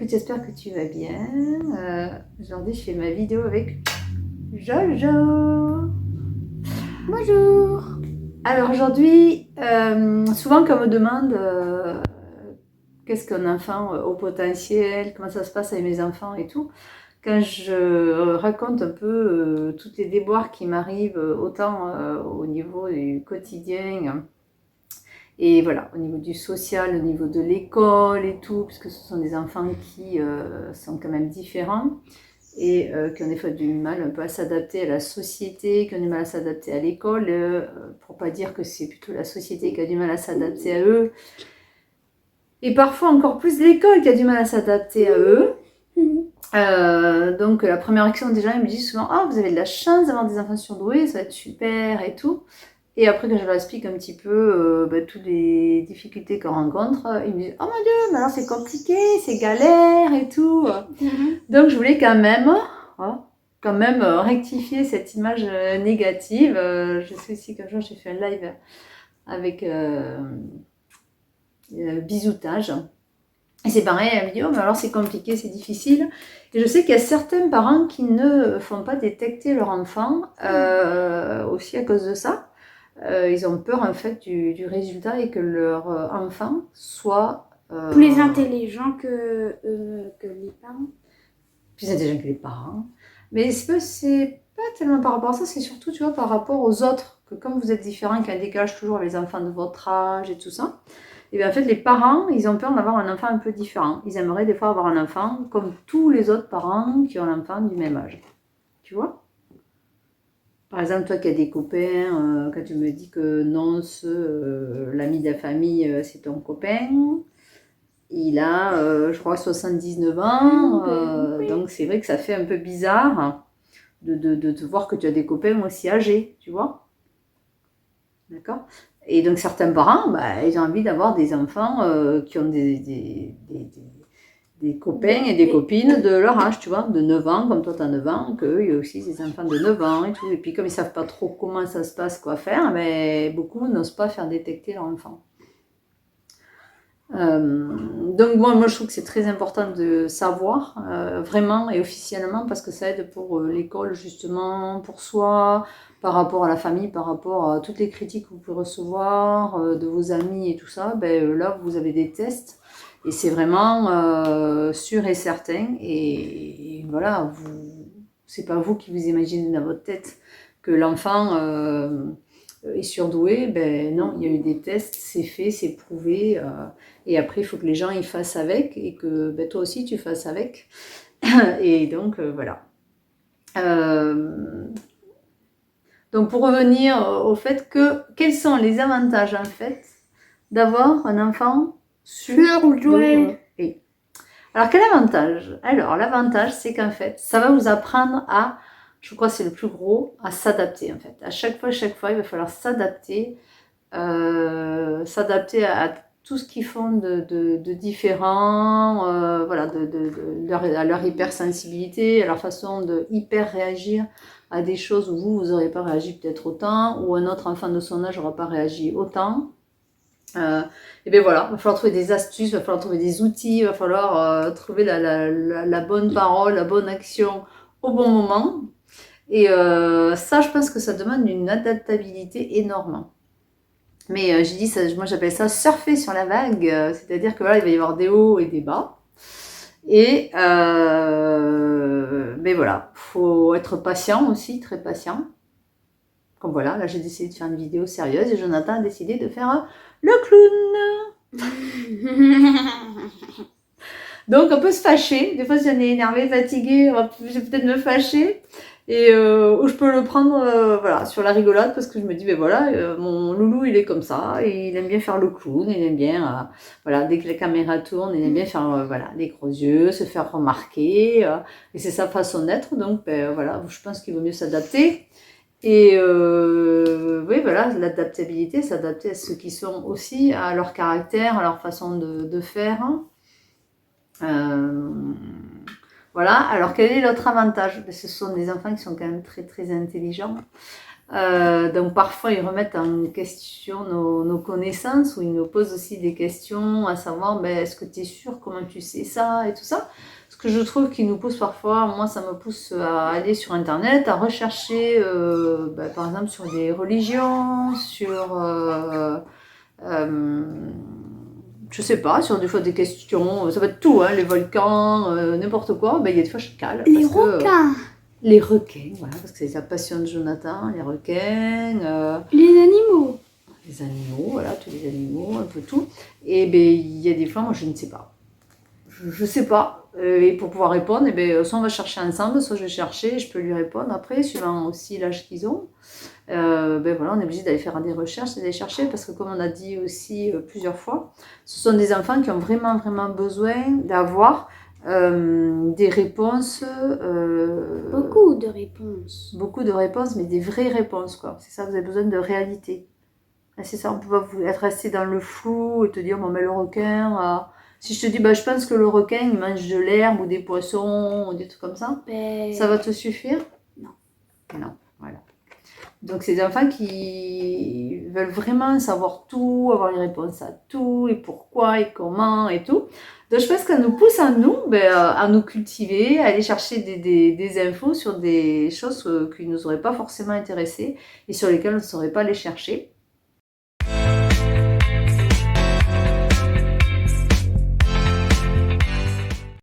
écoute, j'espère que tu vas bien. Aujourd'hui, je fais ma vidéo avec Jojo. Bonjour. Alors aujourd'hui, souvent quand on me demande qu'est-ce qu'un enfant au potentiel, comment ça se passe avec mes enfants et tout, quand je raconte un peu toutes les déboires qui m'arrivent, autant au niveau du quotidien, et voilà, au niveau du social, au niveau de l'école et tout, puisque ce sont des enfants qui sont quand même différents et qui ont des fois du mal un peu à s'adapter à la société, qui ont du mal à s'adapter à l'école, pour pas dire que c'est plutôt la société qui a du mal à s'adapter à eux, et parfois encore plus l'école qui a du mal à s'adapter à eux. Donc la première action des gens, ils me disent souvent « Ah, vous avez de la chance d'avoir des enfants surdoués, ça va être super et tout ». Et après, quand je leur explique un petit peu toutes les difficultés qu'on rencontre, ils me disent « Oh mon Dieu, mais alors c'est compliqué, c'est galère et tout ». Donc, je voulais quand même rectifier cette image négative. Je sais aussi qu'un jour, j'ai fait un live avec bisoutage. Et c'est pareil, elle me dit « Oh, mais alors c'est compliqué, c'est difficile ». Et je sais qu'il y a certains parents qui ne font pas détecter leur enfant aussi à cause de ça. Ils ont peur en fait du résultat et que leur enfant soit Plus intelligent que les parents. plus intelligent que les parents. Mais c'est pas tellement par rapport à ça, c'est surtout tu vois, par rapport aux autres. Que comme vous êtes différents, qu'il y a un décalage toujours avec les enfants de votre âge et tout ça, et bien en fait les parents, ils ont peur d'avoir un enfant un peu différent. Ils aimeraient des fois avoir un enfant comme tous les autres parents qui ont un enfant du même âge. Tu vois? Par exemple, toi qui as des copains, quand tu me dis que non, l'ami de la famille, c'est ton copain, il a, je crois, 79 ans, Oui. donc c'est vrai que ça fait un peu bizarre de te voir que tu as des copains aussi âgés, tu vois? D'accord? Et donc certains parents, bah, ils ont envie d'avoir des enfants qui ont des copains et des copines de leur âge, tu vois, de 9 ans, comme toi tu as 9 ans, qu'eux, il y a aussi des enfants de 9 ans et tout. Et puis comme ils ne savent pas trop comment ça se passe, quoi faire, mais beaucoup n'osent pas faire détecter leur enfant. Donc moi je trouve que c'est très important de savoir vraiment et officiellement parce que ça aide pour l'école justement, pour soi, par rapport à la famille, par rapport à toutes les critiques que vous pouvez recevoir de vos amis et tout ça. Là vous avez des tests et c'est vraiment sûr et certain et voilà, c'est pas vous qui vous imaginez dans votre tête que l'enfant est surdoué. Ben non, il y a eu des tests, c'est fait, c'est prouvé. Et après, il faut que les gens y fassent avec et que ben, toi aussi tu fasses avec. Et donc, voilà. Donc, pour revenir au fait que, quels sont les avantages en fait d'avoir un enfant surdoué? Alors, quel avantage? Alors, l'avantage, c'est qu'en fait, ça va vous apprendre à, je crois que c'est le plus gros, à s'adapter en fait. À chaque fois, il va falloir s'adapter à tout ce qu'ils font de différent, voilà, à leur hypersensibilité, à leur façon de hyper réagir à des choses où vous n'aurez pas réagi peut-être autant, ou un autre enfant de son âge n'aura pas réagi autant. Et bien voilà, il va falloir trouver des astuces, il va falloir trouver des outils, il va falloir trouver la bonne parole, la bonne action au bon moment. Et ça, je pense que ça demande une adaptabilité énorme. Mais j'ai dit, moi j'appelle ça surfer sur la vague, c'est-à-dire que voilà, il va y avoir des hauts et des bas. Et mais voilà, il faut être patient aussi, très patient. Comme voilà, là j'ai décidé de faire une vidéo sérieuse et Jonathan a décidé de faire le clown. Donc on peut se fâcher, des fois si on est énervé, fatigué, je vais peut-être me fâcher. Et où je peux le prendre voilà, sur la rigolade parce que je me dis, ben voilà, mon loulou il est comme ça, et il aime bien faire le clown, il aime bien, voilà, dès que la caméra tourne, il aime bien faire voilà, des gros yeux, se faire remarquer, et c'est sa façon d'être, donc ben, voilà, je pense qu'il vaut mieux s'adapter. Et oui, voilà, l'adaptabilité, s'adapter à ceux qui sont aussi, à leur caractère, à leur façon de faire. Voilà, alors quel est l'autre avantage? Ce sont des enfants qui sont quand même très très intelligents. Donc parfois ils remettent en question nos connaissances ou ils nous posent aussi des questions à savoir ben, est-ce que tu es sûr, comment tu sais ça et tout ça. Ce que je trouve qui nous pousse parfois, moi ça me pousse à aller sur internet, à rechercher ben, par exemple sur des religions, sur je sais pas, sur des fois des questions, ça va être tout, hein, les volcans, n'importe quoi, ben, il y a des fois je cale. Les Parce que, requins. les requins, voilà, parce que c'est la passion de Jonathan, les requins, Les animaux. les animaux, voilà, tous les animaux, un peu tout. Et ben il y a des fois, moi je ne sais pas. Je sais pas. Et pour pouvoir répondre, et ben, soit on va chercher ensemble, soit je vais chercher et je peux lui répondre après, suivant aussi l'âge qu'ils ont. Ben voilà, on est obligé d'aller faire des recherches et d'aller chercher parce que comme on a dit aussi plusieurs fois, ce sont des enfants qui ont vraiment vraiment besoin d'avoir des réponses. Beaucoup de réponses. Beaucoup de réponses, mais des vraies réponses, quoi. C'est ça, vous avez besoin de réalité. C'est ça, on peut pas vous être resté dans le flou et te dire, bon, mais le requin, si je te dis, bah, je pense que le requin, il mange de l'herbe ou des poissons ou des trucs comme ça, Ben, ça va te suffire? Non. Non, voilà. Donc, c'est des enfants qui veulent vraiment savoir tout, avoir les réponses à tout, et pourquoi, et comment, et tout. Donc, je pense que ça nous pousse à nous, ben, à nous cultiver, à aller chercher des infos sur des choses qui ne nous auraient pas forcément intéressés et sur lesquelles on ne saurait pas les chercher.